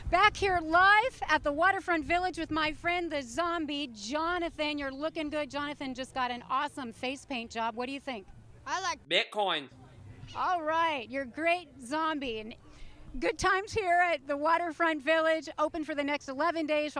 Back here live at the Waterfront Village with my friend the zombie, Jonathan. You're looking good. Jonathan just got an awesome face paint job. What do you think? I like Bitcoin. All right, you're great, zombie. And good times here at the Waterfront Village, open for the next 11 days.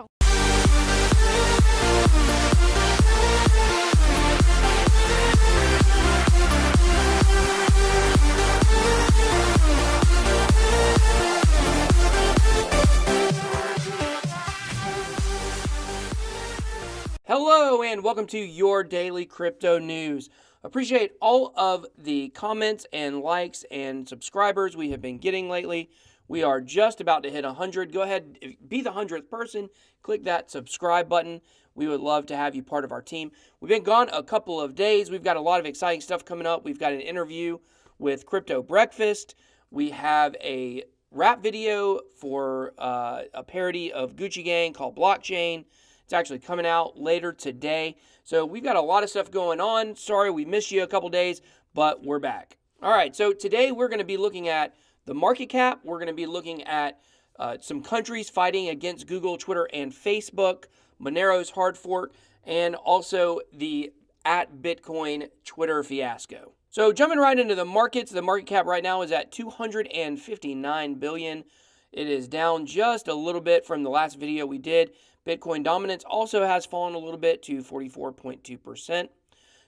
Hello and welcome to your daily crypto news. Appreciate all of the comments and likes and subscribers we have been getting lately. We are just about to hit 100. Go ahead, be the 100th person. Click that subscribe button. We would love to have you part of our team. We've been gone a couple of days. We've got a lot of exciting stuff coming up. We've got an interview with Crypto Breakfast. We have a rap video for a parody of Gucci Gang called Blockchain. It's actually coming out later today. So we've got a lot of stuff going on. Sorry we missed you a couple days, but we're back. All right, so today we're going to be looking at the market cap. We're going to be looking at some countries fighting against Google, Twitter, and Facebook, Monero's hard fork, and also the @Bitcoin Twitter fiasco. So jumping right into the markets, the market cap right now is at $259 billion. It is down just a little bit from the last video we did. Bitcoin dominance also has fallen a little bit to 44.2%.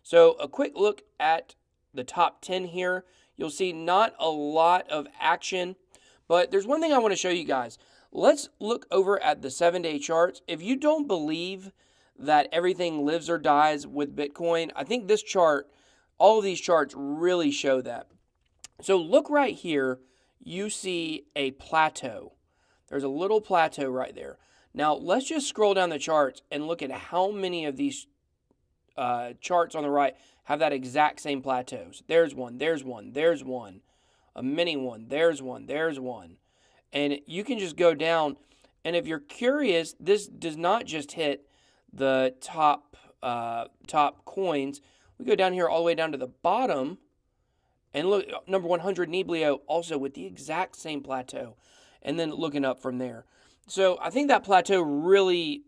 So a quick look at the top 10 here. You'll see not a lot of action, but there's one thing I want to show you guys. Let's look over at the 7-day charts. If you don't believe that everything lives or dies with Bitcoin, I think this chart, all of these charts really show that. So look right here, you see a plateau. There's a little plateau right there. Now, let's just scroll down the charts and look at how many of these charts on the right have that exact same plateaus. There's one, there's one, there's one, a mini one, there's one, there's one. And you can just go down, and if you're curious, this does not just hit the top coins. We go down here all the way down to the bottom, and look, number 100, Neblio, also with the exact same plateau, and then looking up from there. So I think that plateau really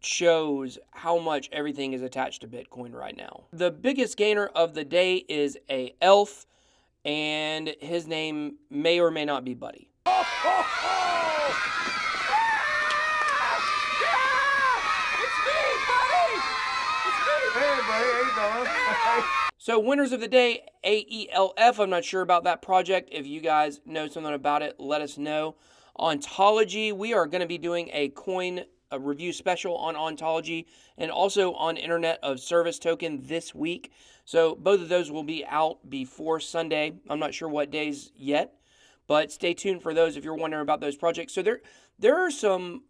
shows how much everything is attached to Bitcoin right now. The biggest gainer of the day is a elf, and his name may or may not be Buddy. Oh, oh, oh! Yeah! It's me, Buddy! It's me! Hey, buddy, how you doing? So winners of the day, AELF. I'm not sure about that project. If you guys know something about it, let us know. Ontology, we are going to be doing a review special on Ontology and also on Internet of Service token this week. So both of those will be out before Sunday. I'm not sure what days yet, but stay tuned for those if you're wondering about those projects. So there are some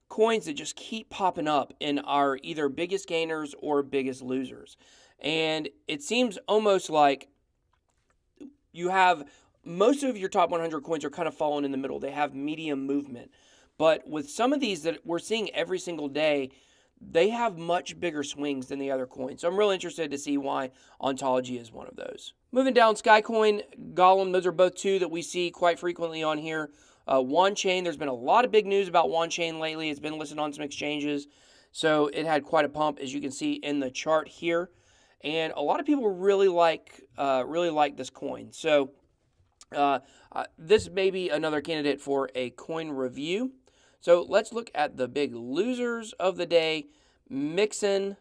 coins that just keep popping up in our either biggest gainers or biggest losers. And it seems almost like you have most of your top 100 coins are kind of falling in the middle. They have medium movement. But with some of these that we're seeing every single day, they have much bigger swings than the other coins. So I'm really interested to see why Ontology is one of those. Moving down, Skycoin, Golem, those are both two that we see quite frequently on here. OneChain, there's been a lot of big news about OneChain lately. It's been listed on some exchanges. So it had quite a pump, as you can see in the chart here. And a lot of people really like this coin. So this may be another candidate for a coin review. So let's look at the big losers of the day. Mixin,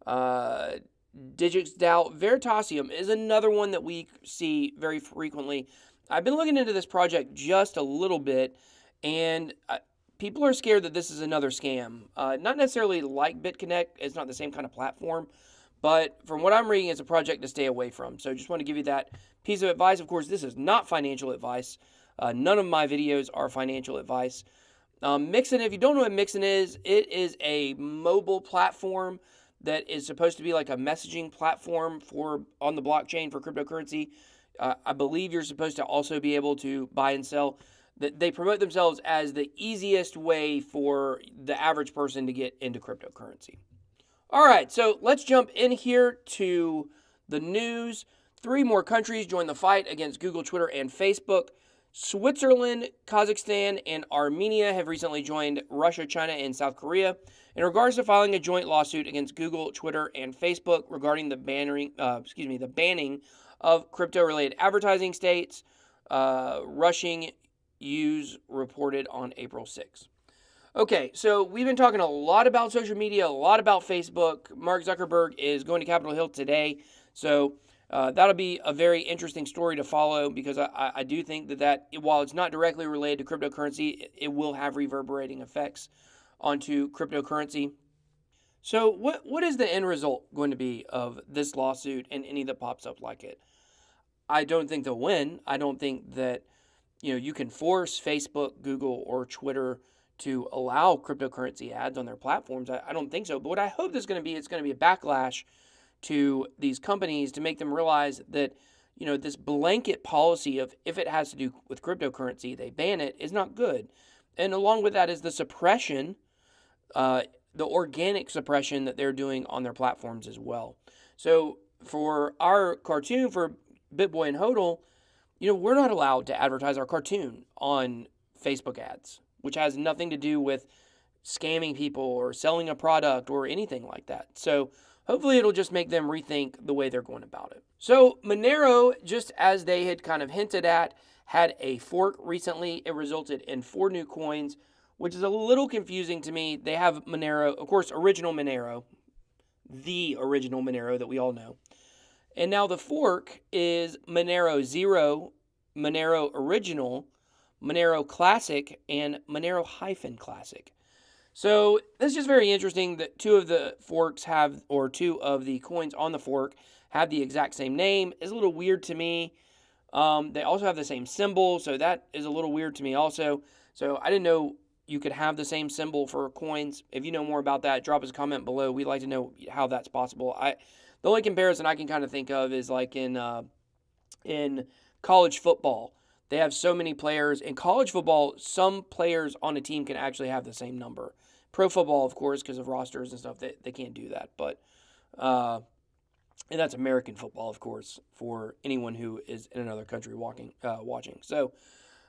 DigixDAO, Veritasium is another one that we see very frequently. I've been looking into this project just a little bit, and people are scared that this is another scam. Not necessarily like BitConnect. It's not the same kind of platform. But from what I'm reading, it's a project to stay away from. So just want to give you that piece of advice. Of course, this is not financial advice. None of my videos are financial advice. Mixin, if you don't know what Mixin is, it is a mobile platform that is supposed to be like a messaging platform on the blockchain for cryptocurrency. I believe you're supposed to also be able to buy and sell. They promote themselves as the easiest way for the average person to get into cryptocurrency. All right, so let's jump in here to the news. 3 more countries join the fight against Google, Twitter, and Facebook. Switzerland, Kazakhstan, and Armenia have recently joined Russia, China, and South Korea in regards to filing a joint lawsuit against Google, Twitter, and Facebook regarding the banning of crypto-related advertising states. Rushing use reported on April 6th. Okay, so we've been talking a lot about social media, a lot about Facebook. Mark Zuckerberg is going to Capitol Hill today, so that'll be a very interesting story to follow because I do think that while it's not directly related to cryptocurrency, it will have reverberating effects onto cryptocurrency. So what is the end result going to be of this lawsuit and any that pops up like it? I don't think they'll win. I don't think that you can force Facebook, Google, or Twitter to allow cryptocurrency ads on their platforms. I don't think so. But what I hope there's going to be, it's going to be a backlash to these companies to make them realize that, this blanket policy of if it has to do with cryptocurrency, they ban it, is not good. And along with that is the suppression, the organic suppression that they're doing on their platforms as well. So for our cartoon, for BitBoy and Hodl, we're not allowed to advertise our cartoon on Facebook ads, which has nothing to do with scamming people or selling a product or anything like that. So hopefully it'll just make them rethink the way they're going about it. So Monero, just as they had kind of hinted at, had a fork recently. It resulted in 4 new coins, which is a little confusing to me. They have Monero, of course, original Monero, the original Monero that we all know. And now the fork is Monero 0, Monero Original, Monero Classic, and Monero Classic. So this is just very interesting that 2 of the forks have, or 2 of the coins on the fork have the exact same name. It's a little weird to me. They also have the same symbol, so that is a little weird to me also. So I didn't know you could have the same symbol for coins. If you know more about that, drop us a comment below. We'd like to know how that's possible. The only comparison I can kind of think of is like in college football. They have so many players. In college football, some players on a team can actually have the same number. Pro football, of course, because of rosters and stuff, they can't do that. But and that's American football, of course, for anyone who is in another country watching. So,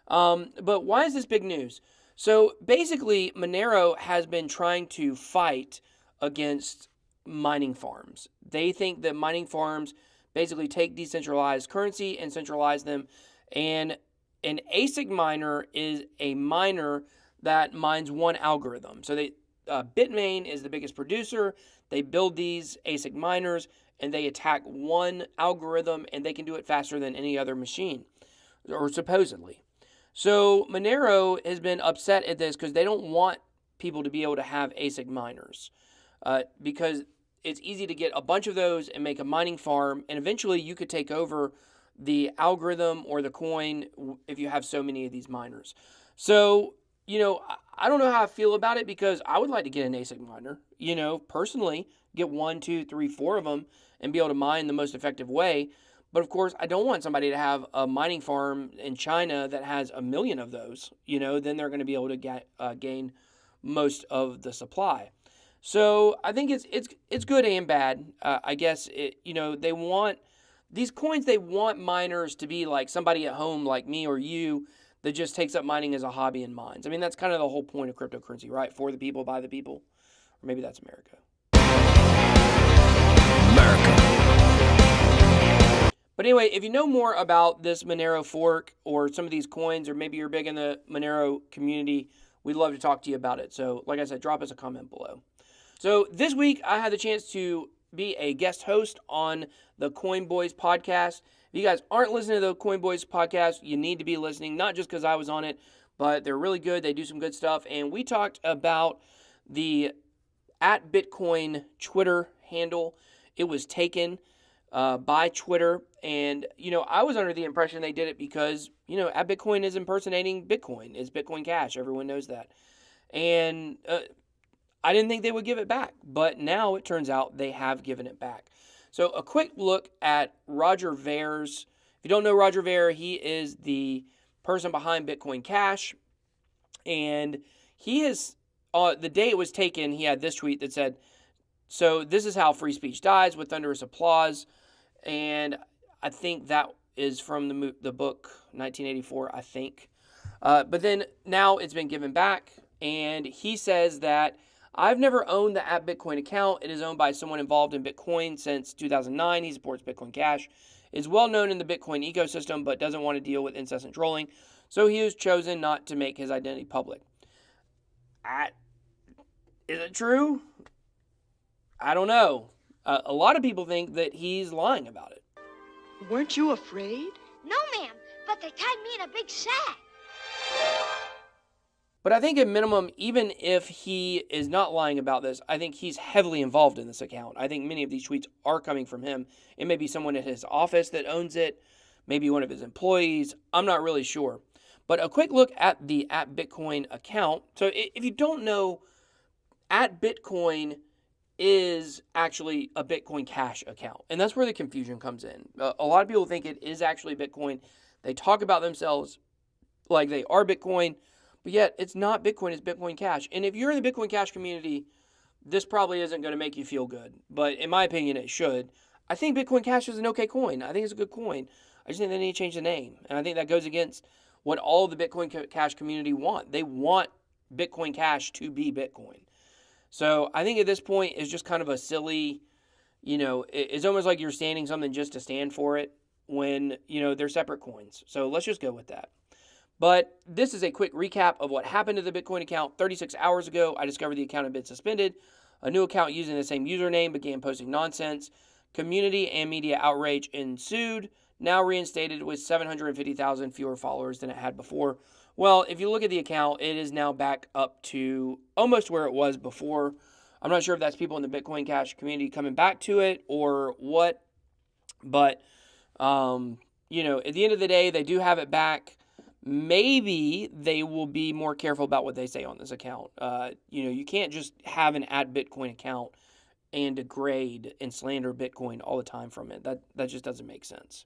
but why is this big news? So basically, Monero has been trying to fight against mining farms. They think that mining farms basically take decentralized currency and centralize them. And an ASIC miner is a miner that mines one algorithm. So Bitmain is the biggest producer. They build these ASIC miners and they attack one algorithm and they can do it faster than any other machine, or supposedly. So Monero has been upset at this because they don't want people to be able to have ASIC miners because it's easy to get a bunch of those and make a mining farm, and eventually you could take over the algorithm or the coin if you have so many of these miners. So, I don't know how I feel about it because I would like to get an ASIC miner, personally, get 1, 2, 3, 4 of them and be able to mine the most effective way. But of course, I don't want somebody to have a mining farm in China that has 1 million of those. Then they're going to be able to gain most of the supply. So I think it's good and bad. I guess they want these coins. They want miners to be like somebody at home, like me or you, that just takes up mining as a hobby and mines. I mean, that's kind of the whole point of cryptocurrency, right? For the people, by the people, or maybe that's America. But anyway, if you know more about this Monero fork or some of these coins, or maybe you're big in the Monero community, we'd love to talk to you about it. So like I said, drop us a comment below. So this week, I had the chance to be a guest host on the Coin Boys podcast. If you guys aren't listening to the Coin Boys podcast, you need to be listening, not just because I was on it, but they're really good. They do some good stuff. And we talked about the @Bitcoin Twitter handle. It was taken by Twitter. And, I was under the impression they did it because, @Bitcoin is impersonating Bitcoin. It's Bitcoin Cash. Everyone knows that. And I didn't think they would give it back, but now it turns out they have given it back. So a quick look at Roger Ver's. If you don't know Roger Ver, he is the person behind Bitcoin Cash. And he has, the day it was taken, he had this tweet that said, "So this is how free speech dies, with thunderous applause." And I think that is from the book 1984, I think. But then now it's been given back, and he says that I've never owned the @Bitcoin account. It is owned by someone involved in Bitcoin since 2009. He supports Bitcoin Cash. Is well known in the Bitcoin ecosystem, but doesn't want to deal with incessant trolling. So he has chosen not to make his identity public. Is it true? I don't know. A lot of people think that he's lying about it. Weren't you afraid? No, ma'am, but they tied me in a big sack. But I think at minimum, even if he is not lying about this, I think he's heavily involved in this account. I think many of these tweets are coming from him. It may be someone at his office that owns it, maybe one of his employees. I'm not really sure. But a quick look at the @Bitcoin account. So if you don't know, @Bitcoin is actually a Bitcoin Cash account. And that's where the confusion comes in. A lot of people think it is actually Bitcoin. They talk about themselves like they are Bitcoin, but yet it's not Bitcoin, it's Bitcoin Cash. And if you're in the Bitcoin Cash community, this probably isn't going to make you feel good. But in my opinion, it should. I think Bitcoin Cash is an okay coin. I think it's a good coin. I just think they need to change the name. And I think that goes against what all the Bitcoin Cash community want. They want Bitcoin Cash to be Bitcoin. So I think at this point it's just kind of a silly, it's almost like you're standing something just to stand for it when, they're separate coins. So let's just go with that. But this is a quick recap of what happened to the Bitcoin account. 36 hours ago, I discovered the account had been suspended. A new account using the same username began posting nonsense. Community and media outrage ensued. Now reinstated with 750,000 fewer followers than it had before. Well, if you look at the account, it is now back up to almost where it was before. I'm not sure if that's people in the Bitcoin Cash community coming back to it or what. But, at the end of the day, they do have it back. Maybe they will be more careful about what they say on this account. You can't just have an @Bitcoin account and degrade and slander Bitcoin all the time from it. That just doesn't make sense.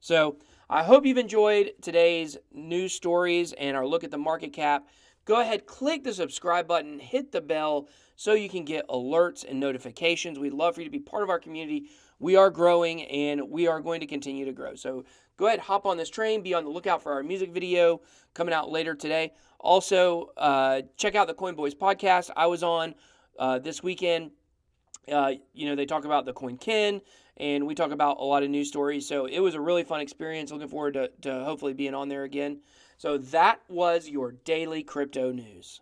So I hope you've enjoyed today's news stories and our look at the market cap. Go ahead, click the subscribe button, hit the bell so you can get alerts and notifications. We'd love for you to be part of our community. We are growing and we are going to continue to grow. So go ahead, hop on this train. Be on the lookout for our music video coming out later today. Also, check out the Coin Boys podcast I was on this weekend. They talk about the Coin Kin, and we talk about a lot of news stories. So it was a really fun experience. Looking forward to hopefully being on there again. So that was your daily crypto news.